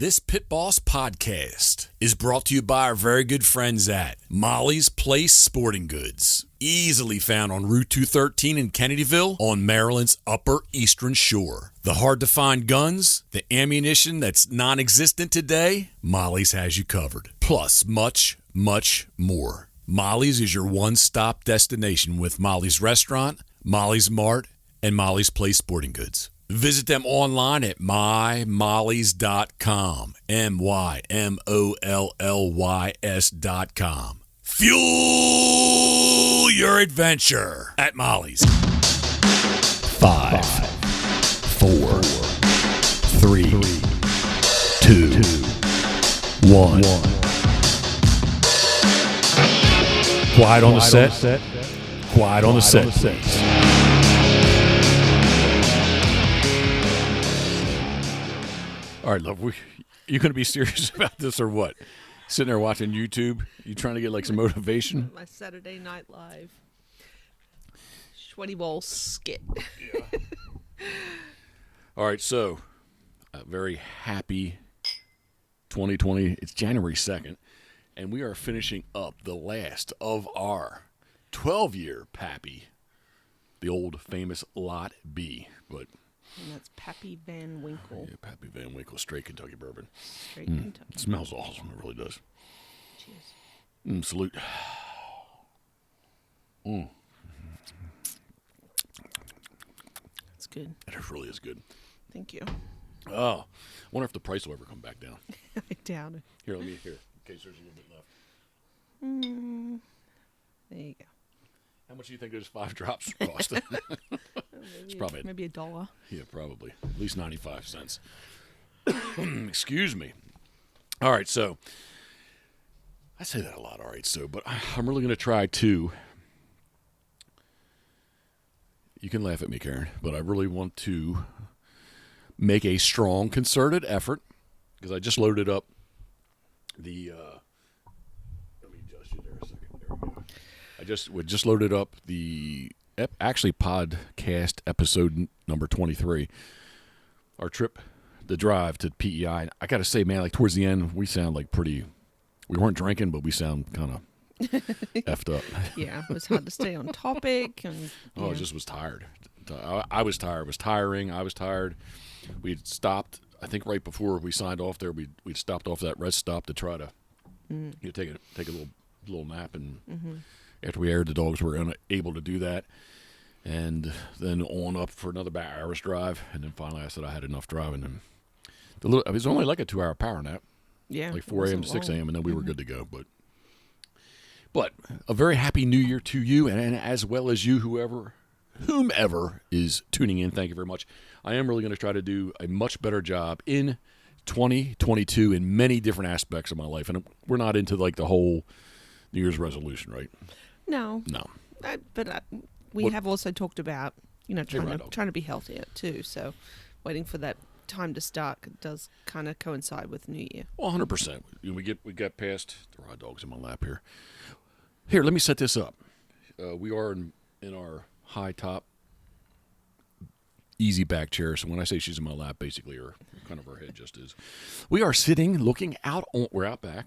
This Pit Boss podcast is brought to you by our very good friends at Molly's Place Sporting Goods. Easily found on Route 213 in Kennedyville on Maryland's Upper Eastern Shore. The hard-to-find guns, the ammunition that's non-existent today, Molly's has you covered. Plus, much, much more. Molly's is your one-stop destination with Molly's Restaurant, Molly's Mart, and Molly's Place Sporting Goods. Visit them online at mymollys.com, MYMOLLYS.com. Fuel your adventure at Molly's. 5, 4, 3, 2, 1. Quiet on the set. Quiet on the set, please. All right, love, you going to be serious about this or what? Sitting there watching YouTube? You trying to get like some motivation? My Saturday Night Live sweaty ball skit. Yeah. All right, so a very happy 2020. It's January 2nd, and we are finishing up the last of our 12-year Pappy, the old famous Lot B, but... And that's Pappy Van Winkle. Yeah, Pappy Van Winkle, straight Kentucky bourbon. Straight Kentucky. It smells awesome. It really does. Cheers. Salute. It's good. It really is good. Thank you. Oh, I wonder if the price will ever come back down. I doubt it. Here, let me in case there's a little bit left. There you go. How much do you think those 5 drops cost? It's probably maybe $1. Yeah, probably. At least 95 cents. Excuse me. All right, so I say that a lot. All right, so but I'm really going to try to. You can laugh at me, Karen, but I really want to make a strong, concerted effort because I just loaded up the. Let me adjust you there a second. There we go. We just loaded up the. Actually, podcast episode number 23, our trip, the drive to PEI. And I got to say, man, like towards the end, we sound like we weren't drinking, but we sound kind of effed up. Yeah, it was hard to stay on topic. And, I just was tired. I was tired. It was tiring. I was tired. We'd stopped, I think right before we signed off there, we'd stopped off that rest stop to try to take a little nap. And after we aired the dogs, we were unable to do that. And then on up for another hour's drive, and then finally I said I had enough driving. And it was only like a 2-hour power nap, like 4 a.m. to 6 a.m., and then we were good to go. But a very happy New Year to you, and as well as you, whomever is tuning in. Thank you very much. I am really going to try to do a much better job in 2022 in many different aspects of my life, and we're not into like the whole New Year's resolution, right? No. But we have also talked about, trying to be healthier too. So waiting for that time to start does kind of coincide with New Year. Well, 100%. We got past the raw dogs in my lap here. Here, let me set this up. We are in our high top, easy back chair. So when I say she's in my lap, basically her head just is. We are sitting, looking out. We're out back.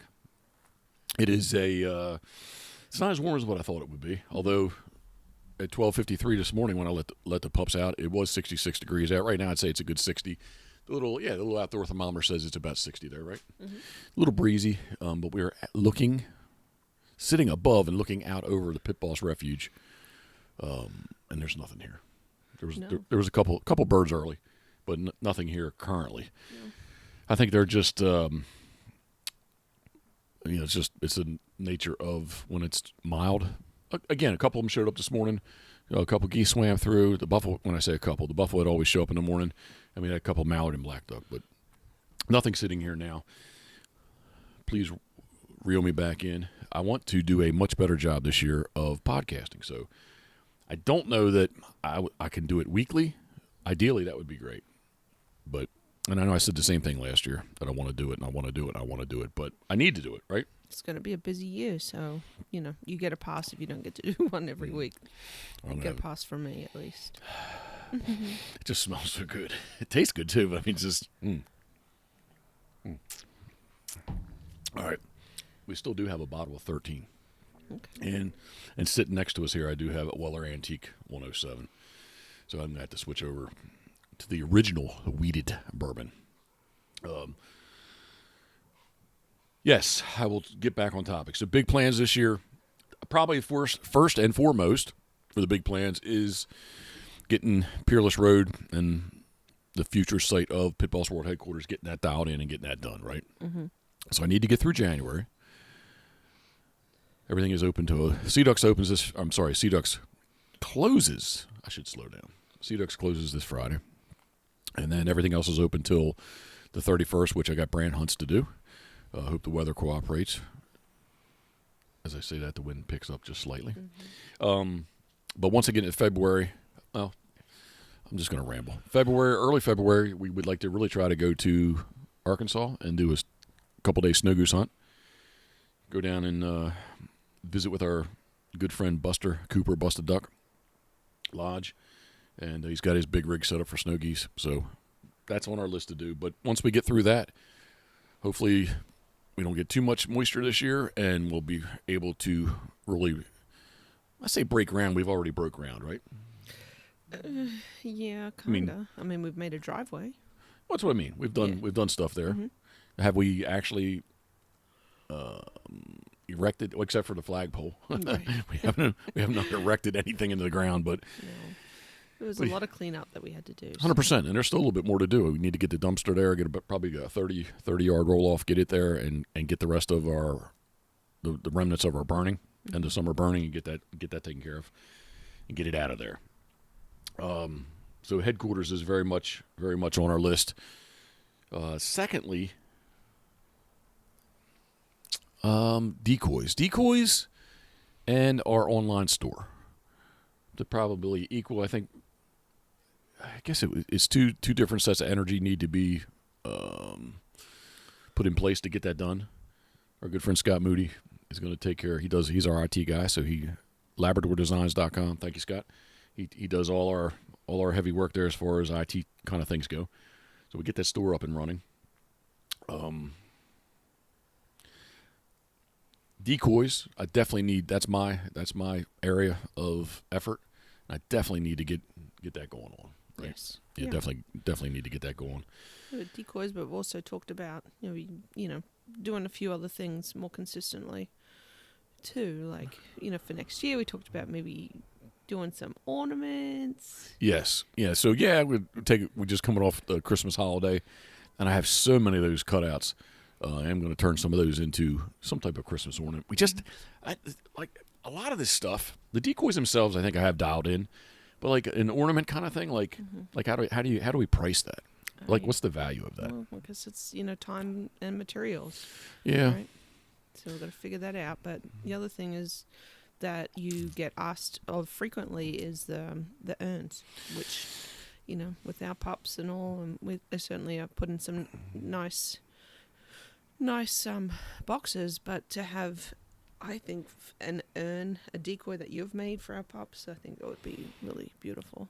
It is it's not as warm as what I thought it would be. Although at 12:53 this morning when I let the pups out, it was 66 degrees out. Right now I'd say it's a good 60. The little outdoor thermometer says it's about 60 there, right? Mm-hmm. A little breezy, but we are sitting above and looking out over the Pit Boss Refuge, and there's nothing here. There was a couple birds early, but nothing here currently. Yeah. I think they're just it's the nature of when it's mild. Again, a couple of them showed up this morning. A couple of geese swam through. The buffalo, when I say a couple, the buffalo would always show up in the morning. I mean, a couple of mallard and black duck, but nothing sitting here now. Please reel me back in. I want to do a much better job this year of podcasting. So I don't know that I can do it weekly. Ideally, that would be great. And I know I said the same thing last year, that I want to do it, and I want to do it, and I want to do it, but I need to do it, right? It's going to be a busy year, so, you get a pass if you don't get to do one every week. You get a pass from me, at least. It just smells so good. It tastes good, too, but I mean, it's just... All right. We still do have a bottle of 13. Okay. And sitting next to us here, I do have a Weller Antique 107. So I'm going to have to switch over to the original wheated bourbon. Yes, I will get back on topic. So big plans this year. Probably first and foremost for the big plans is getting Peerless Road and the future site of Pitboss World Headquarters, getting that dialed in and getting that done, right? Mm-hmm. So I need to get through January. Everything is open to Seaducks closes. I should slow down. Seaducks closes this Friday. And then everything else is open till the 31st, which I got brand hunts to do. Hope the weather cooperates. As I say that, the wind picks up just slightly. Mm-hmm. But once again in February, well, I'm just going to ramble. Early February, we would like to really try to go to Arkansas and do a couple-day snow goose hunt. Go down and visit with our good friend Buster Cooper, Busted Duck Lodge. And he's got his big rig set up for snow geese. So that's on our list to do. But once we get through that, hopefully we don't get too much moisture this year, and we'll be able to really, I say break ground. We've already broke ground, right? Yeah, kind of. I mean, we've made a driveway. That's what I mean. We've done stuff there. Mm-hmm. Have we actually erected, except for the flagpole? Right. we have not erected anything into the ground, but no. There was a lot of cleanup that we had to do. 100%, and there's still a little bit more to do. We need to get the dumpster there, probably a 30-yard roll-off, get it there, and get the rest of the remnants of our burning, end of summer burning, and get that taken care of, and get it out of there. So headquarters is very much on our list. Secondly, Decoys, and our online store. They're probably equal. I think. I guess it's two different sets of energy need to be put in place to get that done. Our good friend Scott Moody is going to take care. He's our IT guy, so LabradorDesigns.com. Thank you, Scott. He does all our heavy work there as far as IT kind of things go. So we get that store up and running. Decoys, I definitely need. That's my area of effort. I definitely need to get that going on. Right? Yes. Yeah, definitely need to get that going. With Decoys, but we've also talked about doing a few other things more consistently too. Like for next year, we talked about maybe doing some ornaments. Yes. Yeah. So we're just coming off the Christmas holiday, and I have so many of those cutouts. I am going to turn some of those into some type of Christmas ornament. Like a lot of this stuff, the decoys themselves, I think I have dialed in, but like an ornament kind of thing, like how do we price that? Like, what's the value of that? Well, because it's time and materials. Yeah. Right? So we've got to figure that out. But the other thing is that you get asked of frequently is the urns, which with our pups and all, and we certainly are putting some nice boxes, but to have, I think, an urn, a decoy that you've made for our pups, I think that would be really beautiful.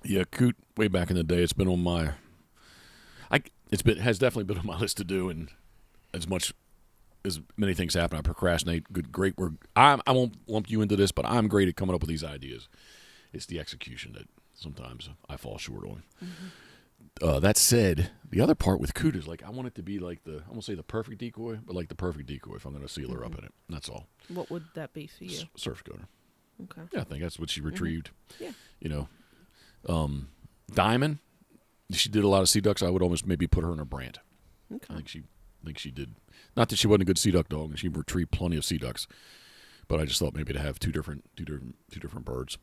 Yeah, Coot, way back in the day, it's been on my, has definitely been on my list to do, and as many things happen, I procrastinate. Great work. I won't lump you into this, but I'm great at coming up with these ideas. It's the execution that sometimes I fall short on. Mm-hmm. That said, the other part with Coot is I want it to be like I won't say the perfect decoy, but like the perfect decoy if I'm going to seal her up in it. That's all. What would that be for you? Surf Schooner. Okay. Yeah, I think that's what she retrieved. Mm-hmm. Yeah. Diamond, she did a lot of Seaducks. I would almost maybe put her in a brand. Okay. I think she did. Not that she wasn't a good Seaduck dog, and she retrieved plenty of Seaducks, but I just thought maybe to have two different birds.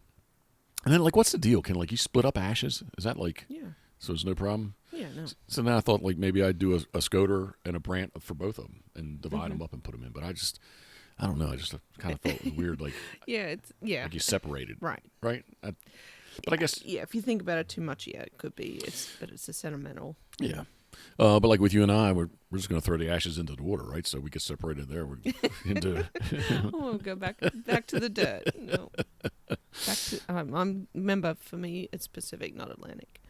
And then what's the deal? Can you split up ashes? Is that Yeah. So there's no problem? Yeah, no. So now I thought maybe I'd do a Scoter and a Brant for both of them and divide them up and put them in. But I don't know. I just kind of thought it was weird. Like you separated. Right. Right? But I guess. Yeah, if you think about it too much, it could be. But it's a sentimental. Yeah. But like with you and I, we're just going to throw the ashes into the water, right? So we get separated there. We're into. We'll go back to the dirt. No. Remember, for me, it's Pacific, not Atlantic.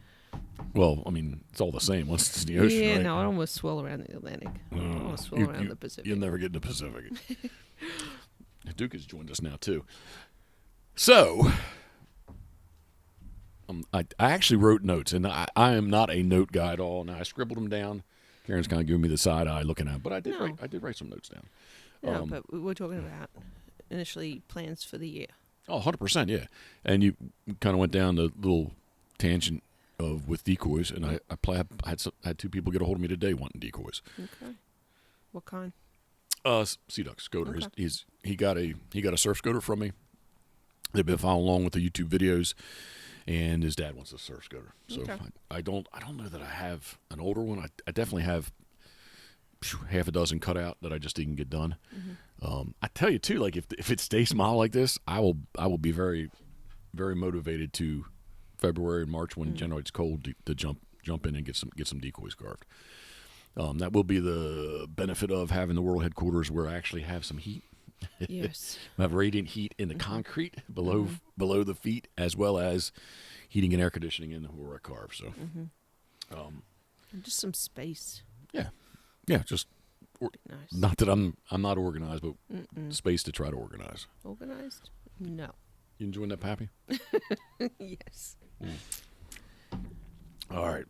Well, I mean, it's all the same once it's in the ocean, Yeah, right? no, I almost swirl around the Atlantic. I almost swirl around the Pacific. You'll never get in the Pacific. Duke has joined us now, too. So, I actually wrote notes, and I am not a note guy at all. Now, I scribbled them down. Karen's kind of giving me the side eye looking at them, but I did write some notes down. No, but we're talking about initially plans for the year. Oh, 100%, yeah. And you kind of went down the little tangent of with decoys, and I had two people get a hold of me today wanting decoys. Okay. What kind? Seaducks Scoter. Okay. He got a surf scoter from me. They've been following along with the YouTube videos, and his dad wants a surf scoter. So Okay. I don't know that I have an older one. I definitely have half a dozen cut out that I just didn't get done. Mm-hmm. I tell you too, like if it stays mild like this, I will be very, very motivated to February and March when generally it's cold to jump in and get some decoys carved. That will be the benefit of having the world headquarters where I actually have some heat. Yes. I have radiant heat in the concrete below the feet, as well as heating and air conditioning in where I carve. So, And just some space. yeah, just Nice. not that I'm not organized, but space to try to organize. Organized? No. You enjoying that, Pappy? Yes. All right.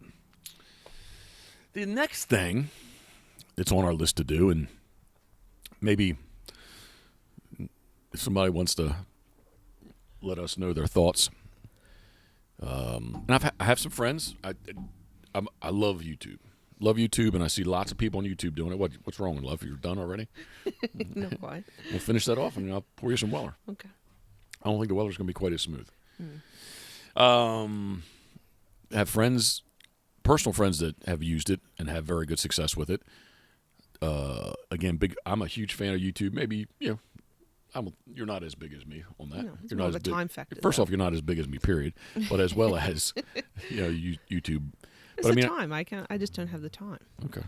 The next thing that's on our list to do, and maybe if somebody wants to let us know their thoughts, and I have some friends. I love YouTube. Love YouTube, and I see lots of people on YouTube doing it. What's wrong with love? You're done already? Not quite. We'll finish that off, and I'll pour you some Weller. Okay. I don't think the Weller's going to be quite as smooth. Have friends, personal friends that have used it and have very good success with it. Again, I'm a huge fan of YouTube. Maybe you're not as big as me on that. No, it's you're more not of a time factor. First though. off, you're not as big as me, period. But as well as YouTube. It's But the time. I just don't have the time. Okay.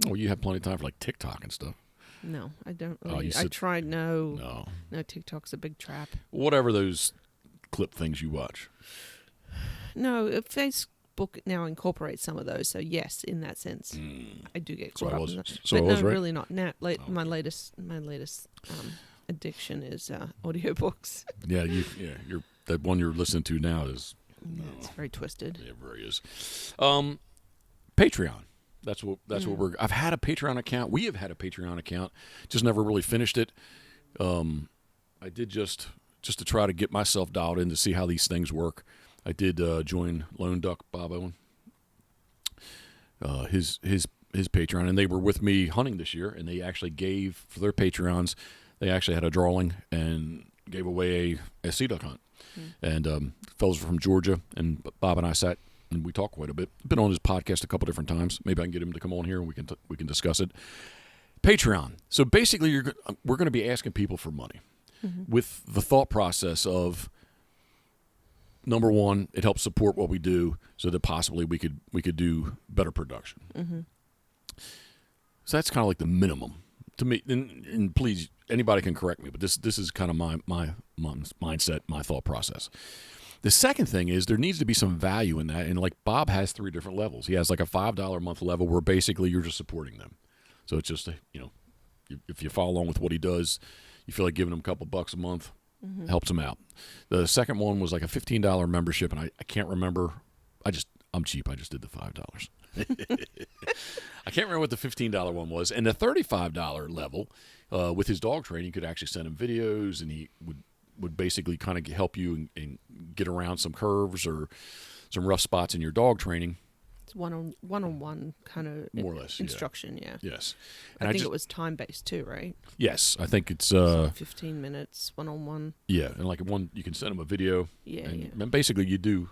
Well, you have plenty of time for like TikTok and stuff. No, I don't. Oh, Really. I tried. No, TikTok's a big trap. Whatever those clip things you watch. No, Facebook now incorporates some of those. So yes, in that sense, I do get So caught I up was- in that. so I But was no, right? really not. Now, my latest addiction is audiobooks. Yeah, that one you're listening to now is It's very twisted. it very is. Patreon. That's what I've had a Patreon account. We have had a Patreon account, just never really finished it. I did just to try to get myself dialed in to see how these things work. I did join Lone Duck Bob Owen, his Patreon, and they were with me hunting this year, and they actually gave for their Patreons. They actually had a drawing and gave away a Seaduck hunt. And fellows were from Georgia, and Bob and I sat and we talked quite a bit. Been on his podcast a couple different times. Maybe I can get him to come on here and we can discuss it. Patreon. So basically, we're going to be asking people for money with the thought process of, number one, it helps support what we do, so that possibly we could do better production. So that's kind of like the minimum to me. And please, anybody can correct me, but this is kind of my mindset, my thought process. The second thing is there needs to be some value in that, and like Bob has 3 different levels. He has like a $5 a month level where basically you're just supporting them. So it's just if you follow along with what he does, you feel like giving him a couple bucks a month helps him out. The second one was like a $15 membership, and I can't remember. I'm cheap. I just did the $5. I can't remember what the $15 one was. And the $35 level, with his dog training, you could actually send him videos, and he would basically kind of help you and get around some curves or some rough spots in your dog training. It's one-on-one kind of More or less, instruction, yeah. Yes. And I think it was time-based too, right? Yes, I think it's 15 minutes, one-on-one. Yeah, and like you can send them a video. Yeah, and basically you do,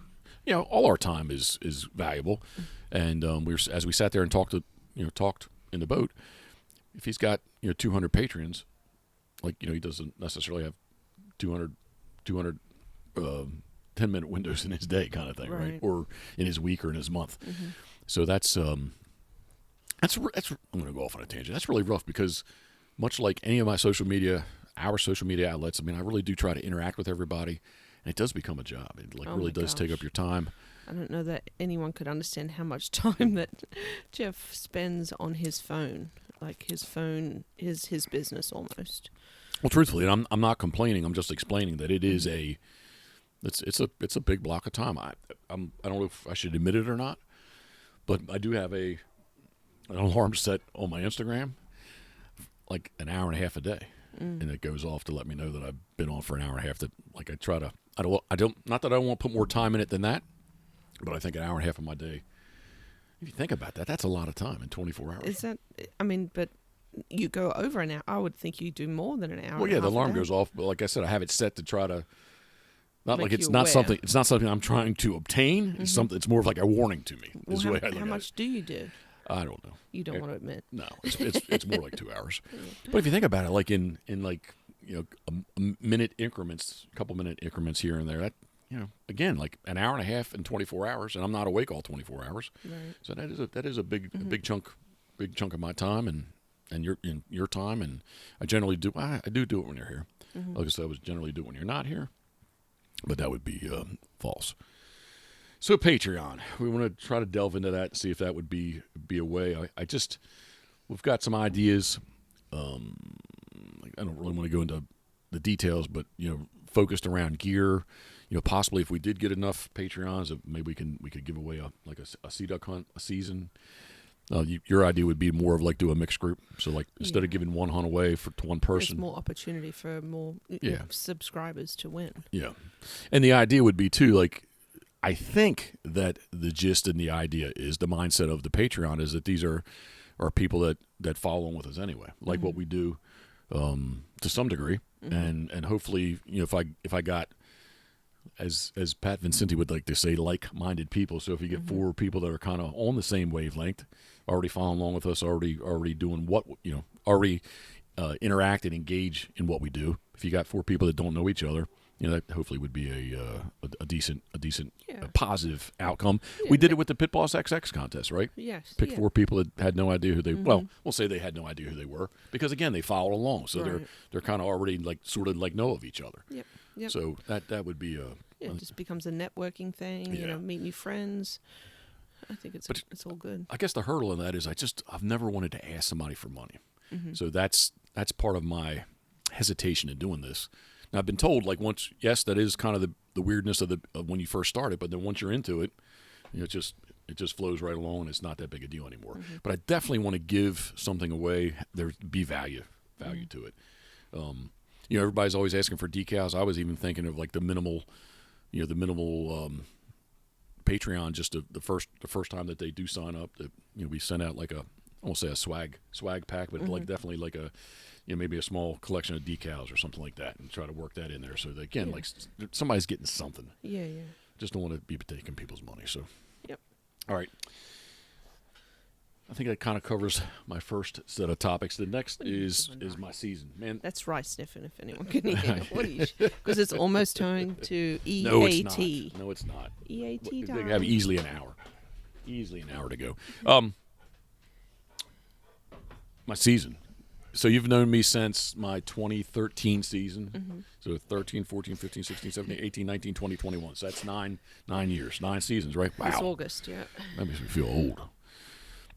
all our time is valuable. And as we sat there and talked in the boat, if he's got 200 patrons, he doesn't necessarily have 200 10-minute windows in his day kind of thing, right? Or in his week or in his month. So that's I'm going to go off on a tangent. That's really rough because much like any of our social media outlets, I mean, I really do try to interact with everybody, and it does become a job. It really does take up your time. I don't know that anyone could understand how much time that Jeff spends on his phone. Like his phone is his business almost. Well, truthfully, and I'm not complaining. I'm just explaining that it is it's a big block of time. I don't know if I should admit it or not, but I do have an alarm set on my Instagram, like an hour and a half a day, and it goes off to let me know that I've been on for an hour and a half. That like I don't not that I want to put more time in it than that, but I think an hour and a half of my day. If you think about that, that's a lot of time in 24 hours. Is that? I mean, but you go over an hour. I would think you do more than an hour. Well, yeah, the alarm goes off, but like I said, I have it set to try to. Not Make like it's you not aware. something. It's not something I'm trying to obtain. It's something. It's more of like a warning to me. Well, Is the way I look how at much do you do? it. I don't know. You don't want to admit. No, it's more like 2 hours. But if you think about it, like in like a minute increments, a couple minute increments here and there, that again like an hour and a half in 24 hours, and I'm not awake all 24 hours. Right. So that is a big chunk of my time and your time, and I generally do. I do it when you're here. Like I said, I was generally do it when you're not here. But that would be false. So Patreon, we want to try to delve into that and see if that would be a way. We've got some ideas. I don't really want to go into the details, but focused around gear. Possibly if we did get enough Patreons, maybe we could give away a Seaduck hunt a season. Your idea would be more of like do a mixed group. So like instead of giving one hunt away to one person, there's more opportunity for more subscribers to win. Yeah, and the idea would be too like I think that the gist and the idea is the mindset of the Patreon is that these are people that follow on with us anyway, like what we do to some degree, and hopefully if I got as Pat Vincenti would like to say, like-minded people. So if you get 4 people that are kind of on the same wavelength, already following along with us, already doing what already interact and engage in what we do. If you got 4 people that don't know each other, that hopefully would be a decent positive outcome. Yeah, we did it with the Pitboss XX contest, right? Yes. Picked 4 people that had no idea who they. Well, we'll say they had no idea who they were because again they followed along, so they're kind of already like sort of like know of each other. Yep. Yep. So that would be it just becomes a networking thing. Meet new friends. I think it's all good. I guess the hurdle in that is I've never wanted to ask somebody for money, so that's part of my hesitation in doing this. Now I've been told like once, yes, that is kind of the weirdness of when you first start it, but then once you're into it, it just flows right along and it's not that big a deal anymore. But I definitely want to give something away. There be value to it. Everybody's always asking for decals. I was even thinking of like the minimal Patreon, just the first time that they do sign up, that we send out like I won't say a swag pack, but like definitely like a maybe a small collection of decals or something like that, and try to work that in there so that again like somebody's getting something. Yeah. Just don't want to be taking people's money. So. Yep. All right. I think that kind of covers my first set of topics. The next is my season, man. That's rice sniffing, if anyone can hear. What are you? Because it's almost time to EAT. No, it's not. EAT time. They have easily an hour to go. My season. So you've known me since my 2013 season. So 13, 14, 15, 16, 17, 18, 19, 20, 21. So that's 9 years, 9 seasons, right? Wow. It's August, yeah. That makes me feel old.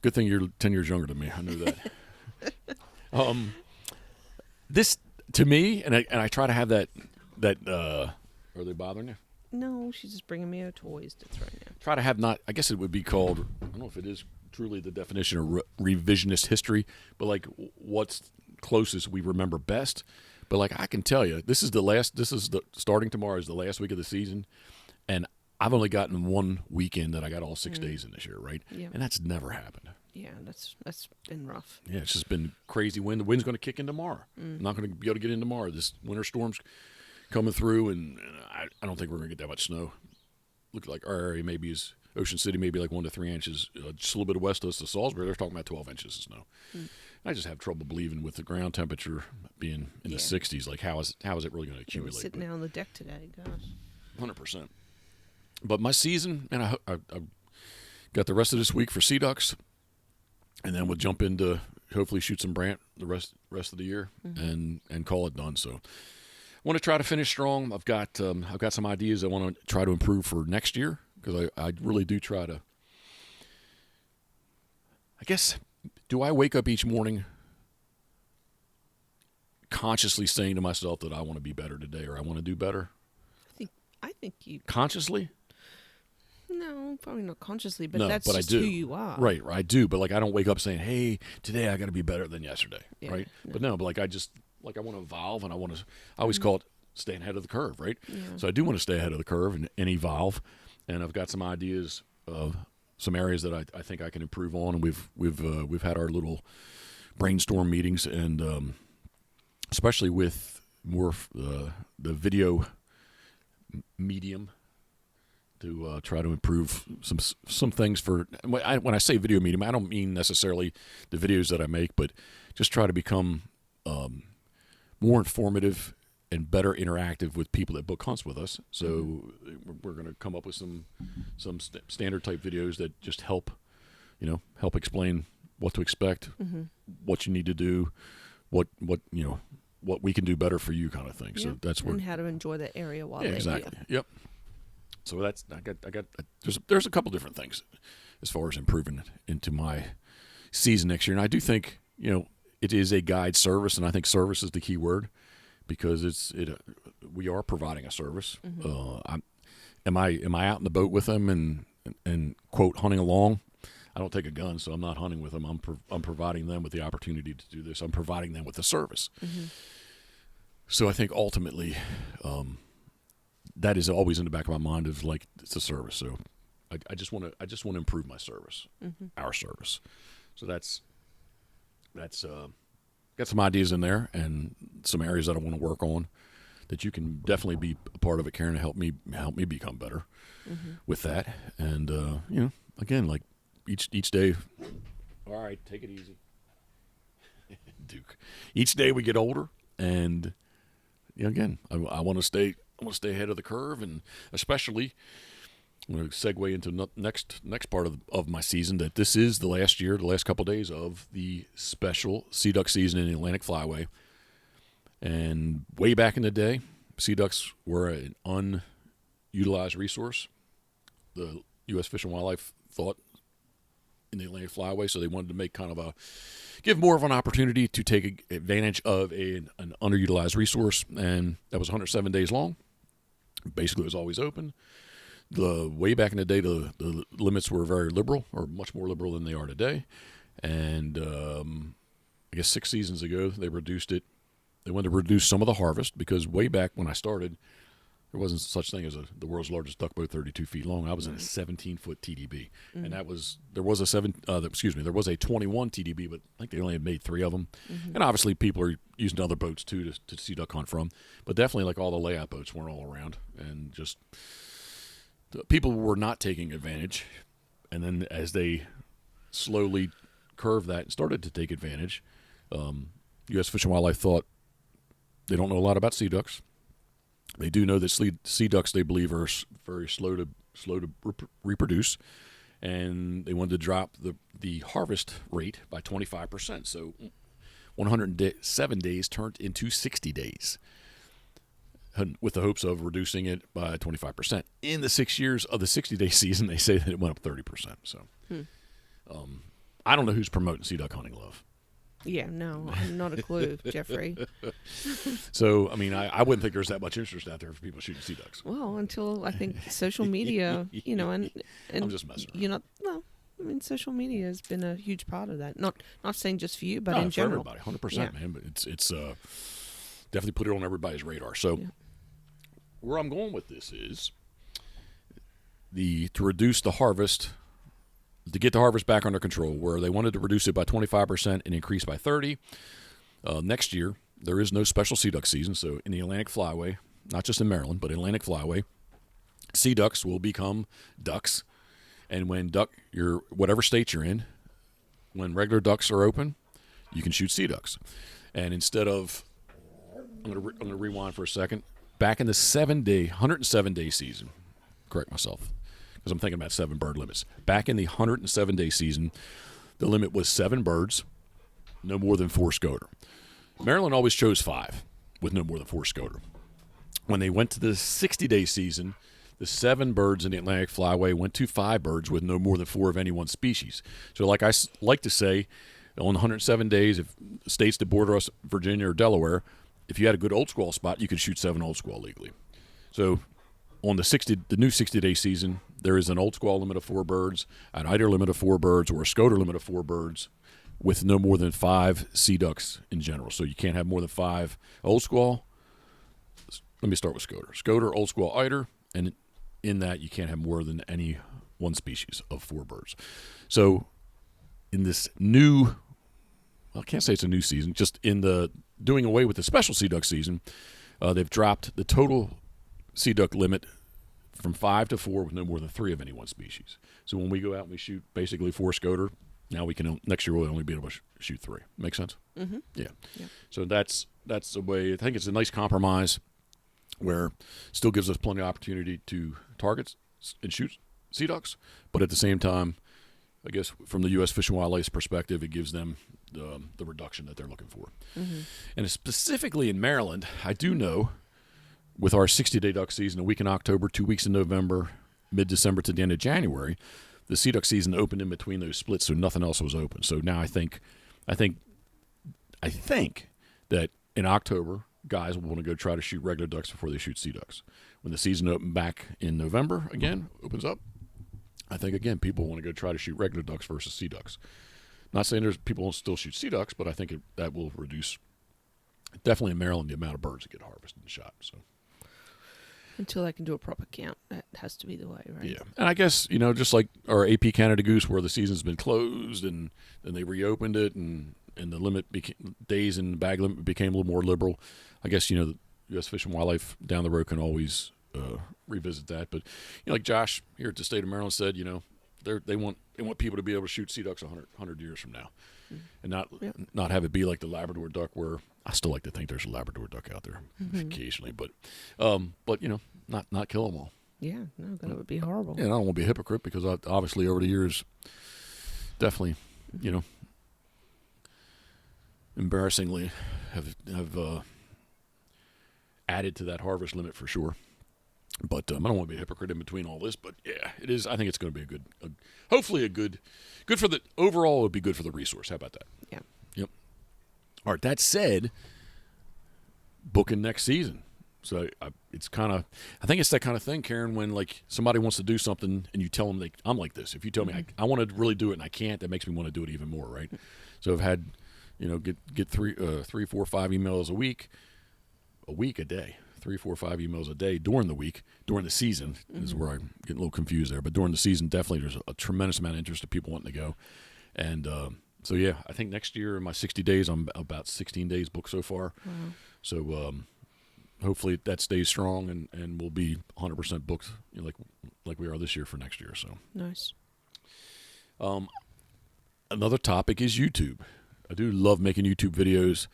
Good thing you're 10 years younger than me. I knew that. This to me, and I try to have that. Are they bothering you? No, she's just bringing me her toys to throw now. Try to have not. I guess it would be called. I don't know if it is truly the definition of revisionist history, but like what's closest we remember best. But like I can tell you, this is the starting tomorrow is the last week of the season, and I've only gotten one weekend that I got all 6 days in this year, right? Yeah. And that's never happened. Yeah, that's been rough. Yeah, it's just been crazy wind. The wind's going to kick in tomorrow. I'm not going to be able to get in tomorrow. This winter storm's coming through, and I don't think we're going to get that much snow. Look like our area maybe is Ocean City, maybe like 1 to 3 inches. Just a little bit west of us to Salisbury, they're talking about 12 inches of snow. I just have trouble believing with the ground temperature being in the 60s. Like, how is it really going to accumulate? Sitting there on the deck today, gosh. 100%. But my season, and I got the rest of this week for Seaducks, and then we'll jump into hopefully shoot some brant the rest of the year and call it done. So I want to try to finish strong. I've got some ideas I want to try to improve for next year because I really do try to. I guess, do I wake up each morning consciously saying to myself that I want to be better today or I want to do better? I think you consciously. No, probably not consciously, but no, that's but just I do. who you are. Right, I do. But like, I don't wake up saying, "Hey, today I got to be better than yesterday." Yeah, right? no. But no, but like I want to evolve, and I always call it staying ahead of the curve, right? Yeah. So I do want to stay ahead of the curve and evolve, and I've got some ideas of some areas that I think I can improve on, and we've had our little brainstorm meetings, and especially with more the video medium to try to improve some things for when I say video medium, I don't mean necessarily the videos that I make, but just try to become more informative and better interactive with people that book hunts with us. So we're going to come up with some standard type videos that just help explain what to expect, what you need to do, what we can do better for you, kind of thing. Yep. So that's where, and how to enjoy the area while they're exactly. here. Yep. So that's I got there's a couple different things as far as improving into my season next year, and I do think it is a guide service, and I think service is the key word because we are providing a service. Am I out in the boat with them and quote hunting along? I don't take a gun, so I'm not hunting with them. I'm providing them with the opportunity to do this. I'm providing them with a service. So I think ultimately, that is always in the back of my mind of like it's a service. So I just want to improve my service, our service. So that's got some ideas in there and some areas that I want to work on that you can definitely be a part of it, Karen, to help me become better with that. And again, like each day. All right, take it easy, Duke. Each day we get older, and again, I want to stay ahead of the curve, and especially I'm going to segue into next part of my season. That this is the last couple of days of the special Seaduck season in the Atlantic Flyway. And way back in the day, Seaducks were an unutilized resource. The U.S. Fish and Wildlife thought in the Atlantic Flyway, so they wanted to make give more of an opportunity to take advantage of an underutilized resource, and that was 107 days long. Basically, it was always open. Way back in the day, the limits were very liberal, or much more liberal than they are today. And I guess 6 seasons ago, they reduced it. They wanted to reduce some of the harvest because way back when I started, there wasn't such thing as the world's largest duck boat, 32 feet long. I was in a 17-foot TDB, and there was a 21 TDB, but I think they only had made 3 of them. And obviously, people are using other boats too to see duck hunt from, but definitely like all the layout boats weren't all around, and just people were not taking advantage. And then as they slowly curved that and started to take advantage, U.S. Fish and Wildlife thought they don't know a lot about sea ducks. They do know that sea ducks, they believe, are very slow to reproduce, and they wanted to drop the harvest rate by 25%. So 107 days turned into 60 days, with the hopes of reducing it by 25%. In the 6 years of the 60-day season, they say that it went up 30%. So I don't know who's promoting sea duck hunting love. Yeah, no, not a clue, Jeffrey. So, I mean, I wouldn't think there's that much interest out there for people shooting sea ducks. Well, until I think social media, and I'm just messing around. You're not. Well, I mean, social media has been a huge part of that. Not saying just for you, but in general, for everybody, 100%, man. But it's definitely put it on everybody's radar. So, where I'm going with this is to reduce the harvest. To get the harvest back under control, where they wanted to reduce it by 25% and increase by 30%. Next year, there is no special sea duck season, so in the Atlantic Flyway, not just in Maryland, but Atlantic Flyway, sea ducks will become ducks. And when whatever state you're in, when regular ducks are open, you can shoot sea ducks. And instead of, I'm going to rewind for a second. Back in the 107-day season, correct myself, because I'm thinking about 7 bird limits. Back in the 107-day season, the limit was 7 birds, no more than 4 scoter. Maryland always chose 5 with no more than 4 scoter. When they went to the 60-day season, the 7 birds in the Atlantic flyway went to 5 birds with no more than 4 of any one species. So like I like to say, on 107 days, if states that border us, Virginia or Delaware, if you had a good old squall spot, you could shoot 7 old squall legally. So on the new 60-day season, there is an old squall limit of 4 birds, an eider limit of 4 birds, or a scoter limit of 4 birds, with no more than 5 Seaducks in general. So you can't have more than 5 old squall. Let me start with scoter. Scoter, old squall, eider, and in that you can't have more than any one species of 4 birds. So in this new, well, I can't say it's a new season, just in the doing away with the special Seaduck season, they've dropped the total Seaduck limit from 5 to 4 with no more than 3 of any one species. So when we go out and we shoot basically 4 scoter, now we can next year we'll only be able to shoot 3. Make sense? Mm-hmm. Yeah. Yep. So that's the way. I think it's a nice compromise where still gives us plenty of opportunity to target and shoot Seaducks, but at the same time, I guess from the U.S. Fish and Wildlife's perspective, it gives them the reduction that they're looking for. Mm-hmm. And specifically in Maryland, I do know with our 60-day duck season, a week in October, 2 weeks in November, mid-December to the end of January, the Seaduck season opened in between those splits, so nothing else was open. So now I think that in October, guys will want to go try to shoot regular ducks before they shoot Seaducks. When the season opens back in November again, opens up, I think again people want to go try to shoot regular ducks versus Seaducks. Not saying there's people won't still shoot Seaducks, but I think that will reduce definitely in Maryland the amount of birds that get harvested and shot. So until I can do a proper count, that has to be the way, right? yeah, and I guess just like our AP Canada Goose, where the season's been closed and then they reopened it, and the limit days and bag limit became a little more liberal. I guess the U.S. Fish and Wildlife down the road can always revisit that. But like Josh here at the state of Maryland said, they want people to be able to shoot Seaducks 100 years from now, and not have it be like the Labrador duck, where I still like to think there's a Labrador duck out there occasionally, but not kill them all. Yeah, no, that would be horrible. Yeah, I don't want to be a hypocrite because I obviously over the years, definitely, embarrassingly have added to that harvest limit for sure. But I don't want to be a hypocrite in between all this. But yeah, it is. I think it's going to be hopefully good for the overall. It would be good for the resource. How about that? Yeah. Yep. All right. That said, booking next season. So it's kind of, I think it's that kind of thing, Karen, when like somebody wants to do something and you tell them I'm like this. If you tell me I want to really do it and I can't, that makes me want to do it even more, right? So I've had, get 3, 4, 5 emails a week a day. 3, 4, 5 emails a day during the week, during the season is where I'm getting a little confused there. But during the season, definitely there's a tremendous amount of interest of people wanting to go. And so, yeah, I think next year in my 60 days, I'm about 16 days booked so far. Wow. So hopefully that stays strong and we'll be 100% booked like we are this year for next year. So nice. Another topic is YouTube. I do love making YouTube videos.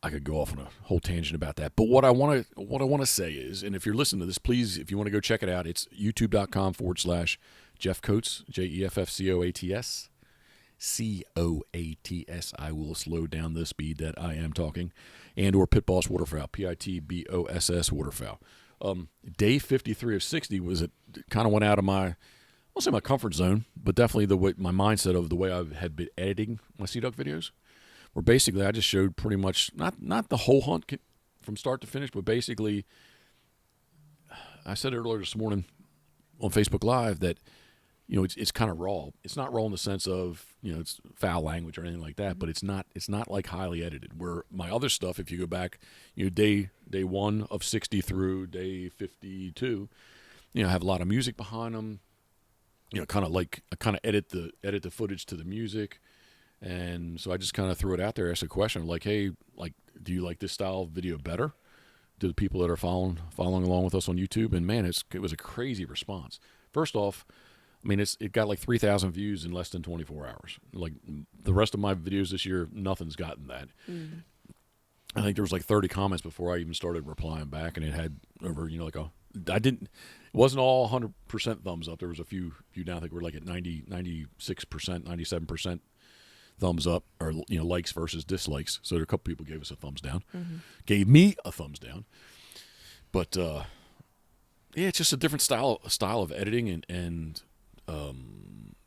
I could go off on a whole tangent about that. But what I want to say is, and if you're listening to this, please, if you want to go check it out, it's youtube.com/Jeff Coates, JEFFCOATS. COATS. I will slow down the speed that I am talking. And or Pitboss Waterfowl, PITBOSS Waterfowl. Day 53 of 60 was kind of went out of my, I won't say my comfort zone, but definitely my mindset of the way I had been editing my Seaduck videos. Where basically I just showed pretty much not the whole hunt from start to finish, but basically I said earlier this morning on Facebook Live that it's kind of raw. It's not raw in the sense of it's foul language or anything like that, but it's not like highly edited. Where my other stuff, if you go back, day 1 of 60 through day 52, I have a lot of music behind them. I kind of edit the footage to the music. And so I just kind of threw it out there, asked a question like, hey, do you like this style of video better? To the people that are following along with us on YouTube. And man, it was a crazy response. First off, I mean, it got like 3,000 views in less than 24 hours. Like the rest of my videos this year, nothing's gotten that. Mm. I think there was like 30 comments before I even started replying back, and it had over, it wasn't all 100% thumbs up. There was a few down. I think we're like at 96%, 97%. Thumbs up or likes versus dislikes. So there a couple people gave us a thumbs down. Mm-hmm. Gave me a thumbs down. But yeah, it's just a different style of editing and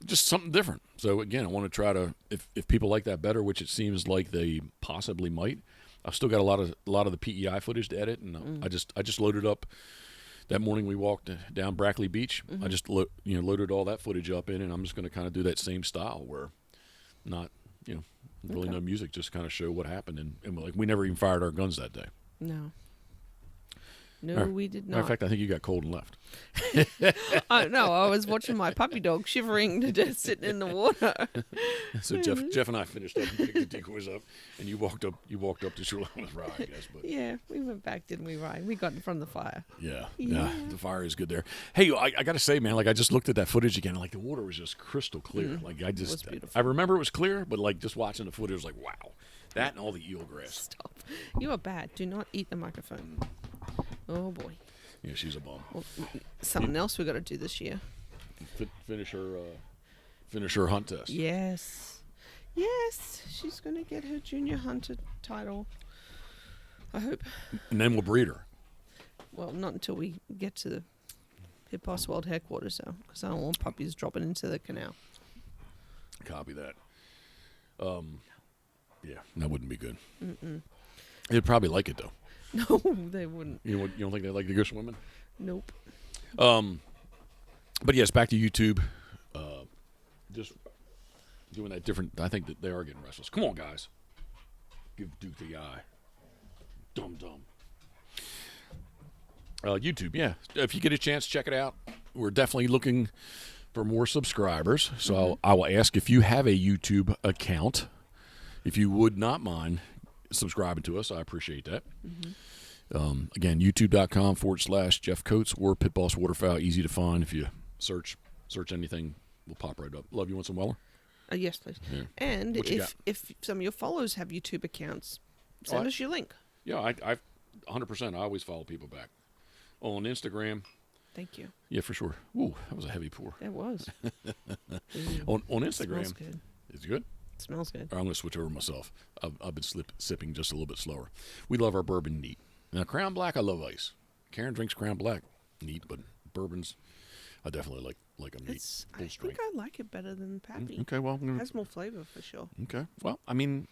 just something different. So again, I want to try to if people like that better, which it seems like they possibly might. I've still got a lot of the PEI footage to edit, and I just loaded up. That morning we walked down Brackley Beach. I just loaded all that footage up in, and I'm just going to kind of do that same style where not really no music, just kind of show what happened, and like we never even fired our guns that day. No. No, we did not. Matter of fact, I think you got cold and left. No, I was watching my puppy dog shivering to death sitting in the water. So Jeff and I finished up and picked the decoys up, and you walked up to shoreline with Rye, I guess. But yeah, we went back, didn't we, Ryan? We got in front of the fire. Yeah, the fire is good there. Hey, I got to say, man, like I just looked at that footage again, and like the water was just crystal clear. Like it was beautiful. I remember it was clear, but like just watching the footage, was like, wow, that and all the eelgrass. Stop. You are bad. Do not eat the microphone. Oh boy. Yeah, she's a bum. Well, something else we got to do this year. Finish her hunt test. Yes, she's gonna get her junior hunter title. I hope. And then we'll breed her. Well, not until we get to the Pitboss World headquarters, though, because I don't want puppies dropping into the canal. Copy that. Yeah, that wouldn't be good. They'd probably like it though. No, they wouldn't. You don't think they like to go swimming? Nope. But yes, back to YouTube. Just doing that different. I think that they are getting restless. Come on, guys. Give Duke the eye. Dumb. YouTube, yeah. If you get a chance, check it out. We're definitely looking for more subscribers. So I will ask if you have a YouTube account. If you would not mind subscribing to us, I appreciate that. Again, youtube.com/Jeff Coates or Pitboss Waterfowl. Easy to find. If you search anything, we'll pop right up. Love, you want some Weller? Yes, please. Yeah. And if some of your followers have YouTube accounts, send us your link. Yeah, I 100%. I always follow people back. On Instagram. Thank you. Yeah, for sure. Ooh, that was a heavy pour. That was. on Instagram. It smells good. Is it good? It smells good. I'm going to switch over myself. I've been sipping just a little bit slower. We love our bourbon neat. Now, Crown Black, I love ice. Karen drinks Crown Black neat, but bourbons, I definitely like them neat. I think I like it better than Pappy. Okay, well. It has more flavor for sure. Okay. Well, I mean,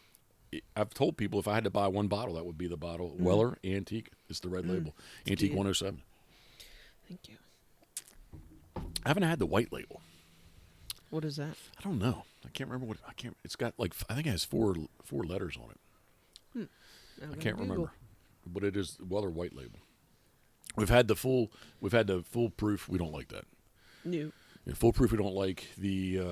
I've told people if I had to buy one bottle, that would be the bottle. Weller Antique. It's the red label. Antique 107. Thank you. I haven't had the white label. What is that? I don't know. I can't remember it's got like, I think it has four letters on it. I can't remember. But it is Weller white label. We've had the full proof. We don't like that. No. Yeah, full proof we don't like. The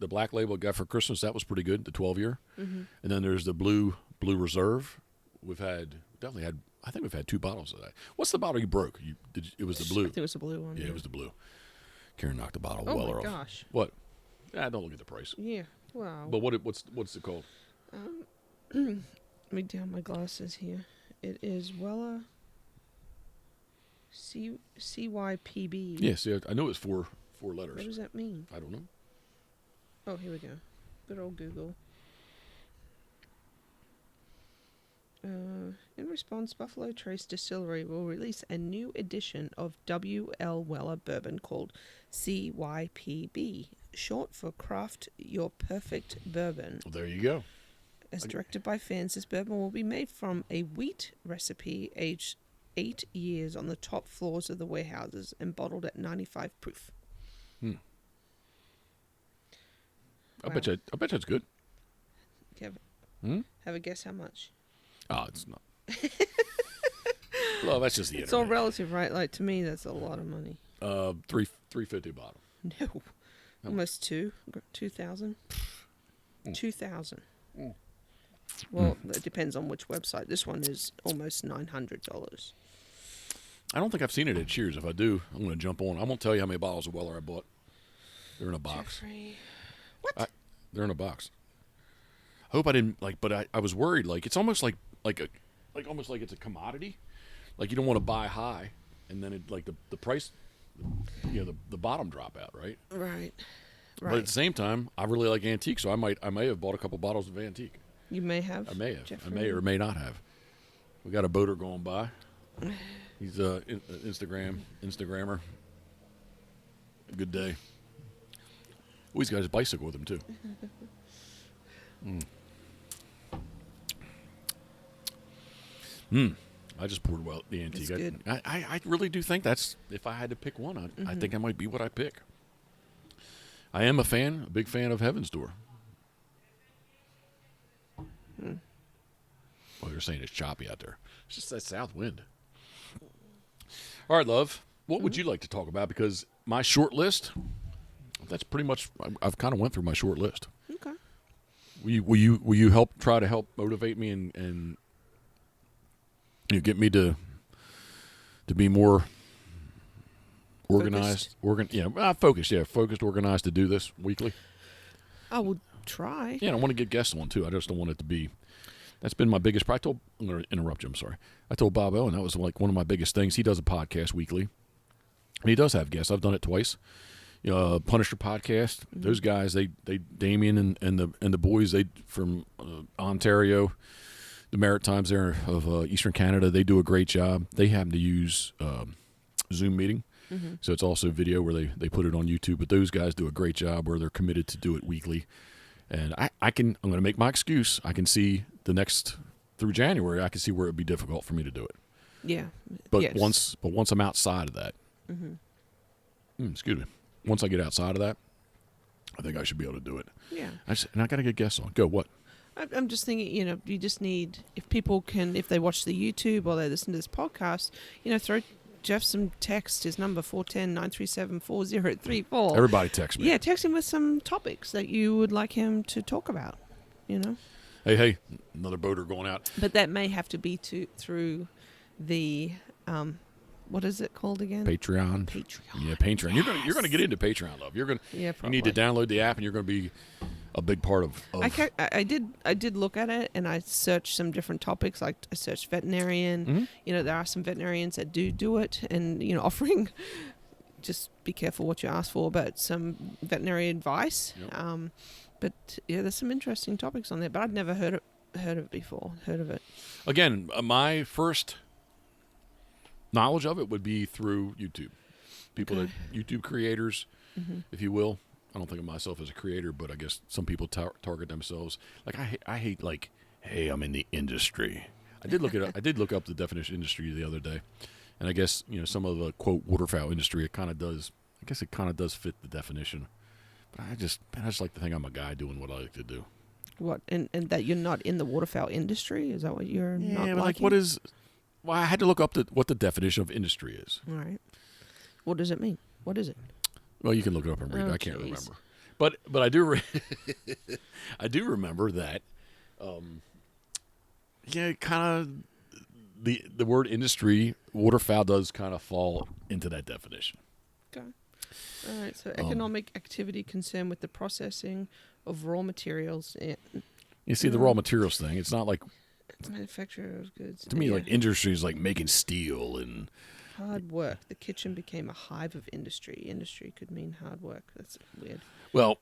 black label I got for Christmas, that was pretty good, the 12-year. And then there's the blue reserve. We've had I think we've had 2 bottles of that. What's the bottle you broke? It was the blue. I think it was the blue one. Yeah, it was the blue. Karen knocked the bottle of Weller off. Oh my off. gosh. What? Don't look at the price. Yeah. Wow. But what's it called? Let me down my glasses here. It is Weller CYPB. Yeah, see, I know it was four letters. What does that mean? I don't know. Oh, here we go. Good old Google. In response, Buffalo Trace Distillery will release a new edition of W.L. Weller bourbon called CYPB, short for Craft Your Perfect Bourbon. Well, there you go. As directed by fans, this bourbon will be made from a wheat recipe aged 8 years on the top floors of the warehouses and bottled at 95 proof. Wow. I bet you it's good. Have a guess how much? Oh, it's not. Well, that's just the It's all internet. relative, right? Like, to me, that's a lot of money. $3.50 a bottle. No. Almost 2,000. 2,000. Well, it depends on which website. This one is almost $900. I don't think I've seen it at Cheers. If I do, I'm going to jump on. I won't tell you how many bottles of Weller I bought. They're in a box. Jeffrey. What? They're in a box. I hope I didn't but I was worried. Like it's almost like almost like it's a commodity. Like you don't want to buy high, and then it like the price, the bottom drop out, right? Right. But at the same time, I really like antique, so I may have bought a couple bottles of antique. You may have. I may have. Jeffrey. I may or may not have. We got a boater going by. He's Instagrammer. Good day. Oh, he's got his bicycle with him too. I just poured the antique. It's good. I really do think that's, if I had to pick one, I think that might be what I pick. I am a big fan of Heaven's Door. Well, you're saying it's choppy out there. It's just that south wind. All right, love. What would you like to talk about? Because my short list, that's pretty much, I've kind of went through my short list. Okay. Will you try to help motivate me and get me to be more organized? Focused, organized to do this weekly. I will try. Yeah, I want to get guests on too. I just don't want it to be. That's been my biggest. I'm going to interrupt you. I'm sorry. I told Bob Owen that was like one of my biggest things. He does a podcast weekly, and he does have guests. I've done it twice. Punisher podcast. Mm-hmm. Those guys, they Damien and the boys, they from Ontario, the Maritimes there of Eastern Canada. They do a great job. They happen to use Zoom meeting. Mm-hmm. So it's also video where they put it on YouTube. But those guys do a great job where they're committed to do it weekly. And I'm going to make my excuse. I can see through January, I can see where it would be difficult for me to do it. Yeah. But yes. once I'm outside of that, excuse me, once I get outside of that, I think I should be able to do it. Yeah. And I got to get guests on. Go, what? I'm just thinking, you just need, if people can, if they watch the YouTube or they listen to this podcast, throw Jeff some text, his number 410-937-4034. Everybody text me. Yeah, text him with some topics that you would like him to talk about, Hey, another boater going out. But that may have to be through the, what is it called again? Patreon. Yeah, Patreon. Yes. You're going to get into Patreon, love. You need to download the app, and you're going to be a big part of. I did look at it, and I searched some different topics. Like I searched veterinarian. Mm-hmm. There are some veterinarians that do it, and offering. Just be careful what you ask for, but some veterinary advice. Yep. But yeah, there's some interesting topics on there. But I'd never heard of it before. Heard of it. Again, my first knowledge of it would be through YouTube. People YouTube creators, if you will. I don't think of myself as a creator, but I guess some people target themselves. Like I hate like, hey, I'm in the industry. I did look up the definition of industry the other day, and I guess some of the quote waterfowl industry, it kind of does. I guess it kind of does fit the definition. But I just like to think I'm a guy doing what I like to do. What and that you're not in the waterfowl industry? Is that what you're not liking? Like what is? Well, I had to look up what the definition of industry is. All right. What does it mean? What is it? Well, you can look it up and read it. I can't remember. But I do I do remember that kind of the word industry, waterfowl does kind of fall into that definition. Okay. All right, so economic activity concerned with the processing of raw materials. You see the raw materials thing, it's not like manufacturer of goods. To me, like industry is like making steel and hard work. The kitchen became a hive of industry. Industry could mean hard work. That's weird. Well,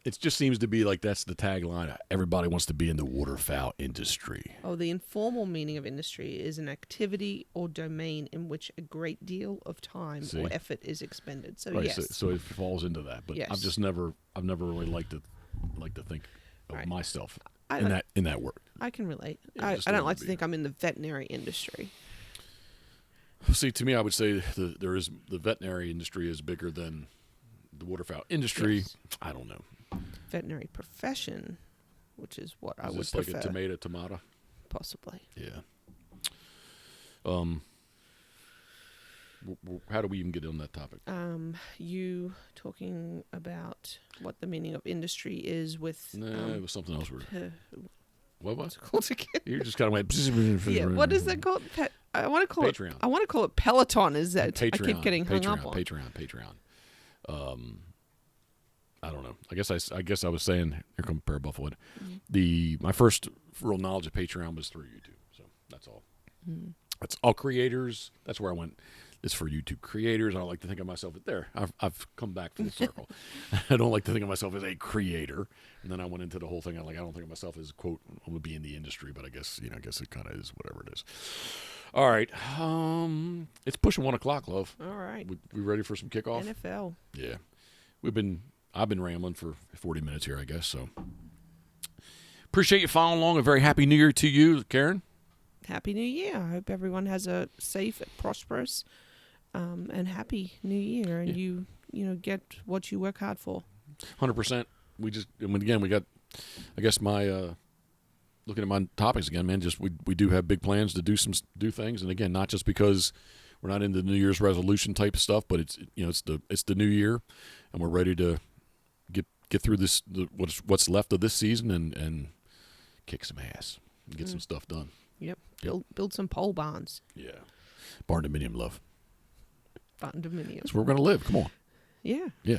it just seems to be like that's the tagline. Everybody wants to be in the waterfowl industry. Oh, the informal meaning of industry is an activity or domain in which a great deal of time or effort is expended. So right, yes, so it falls into that. But yes. I've never really liked to think of myself in that word. I can relate. I don't like to think I'm in the veterinary industry. See, to me, I would say the veterinary industry is bigger than the waterfowl industry. Yes. I don't know. Veterinary profession, which is what I would prefer. Is this like a tomato? Possibly. Yeah. How do we even get on that topic? You talking about what the meaning of industry is with... it was something else. What was it called again? You just kind of went... Yeah, what is that called? I want to call Patreon. it... I want to call it Peloton. Is that... Patreon. I keep getting hung up on. Patreon. I don't know. I guess I was saying... Here comes Pear Buffalo. Mm-hmm. My first real knowledge of Patreon was through YouTube. So that's all. Mm-hmm. That's all creators. That's where I went. it's for YouTube creators. I don't like to think of myself there. I've come back full circle. I don't like to think of myself as a creator. And then I went into the whole thing. I don't think of myself as, quote, I'm going to be in the industry, but I guess it kind of is whatever it is. All right. It's pushing 1 o'clock, love. All right. We ready for some kickoff? NFL. Yeah. I've been rambling for 40 minutes here, I guess. So appreciate you following along. A very happy New Year to you, Karen. Happy New Year. I hope everyone has a safe, prosperous, and happy New Year, and you get what you work hard for. 100%. We got, I guess my looking at my topics again, man. Just we do have big plans to do things, and again, not just because we're not into New Year's resolution type stuff, but it's the new year, and we're ready to get through what's left of this season and kick some ass and get some stuff done. Yep. Build some pole barns. Yeah. Barn dominium, love. Barn dominium. That's where we're gonna live. Come on. Yeah. Yeah.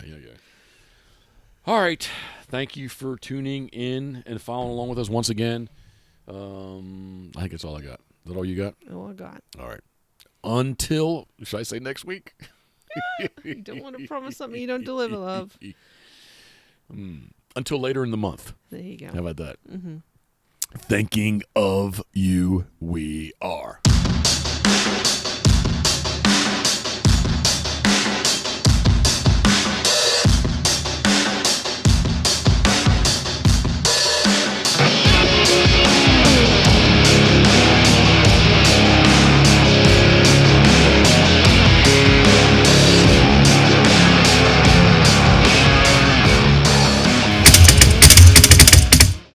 All right. Thank you for tuning in and following along with us once again. I think that's all I got. Is that all you got? All I got. All right. Until, should I say next week? You don't want to promise something you don't deliver, love. Until later in the month. There you go. How about that? Mm-hmm. Thinking of you, we are.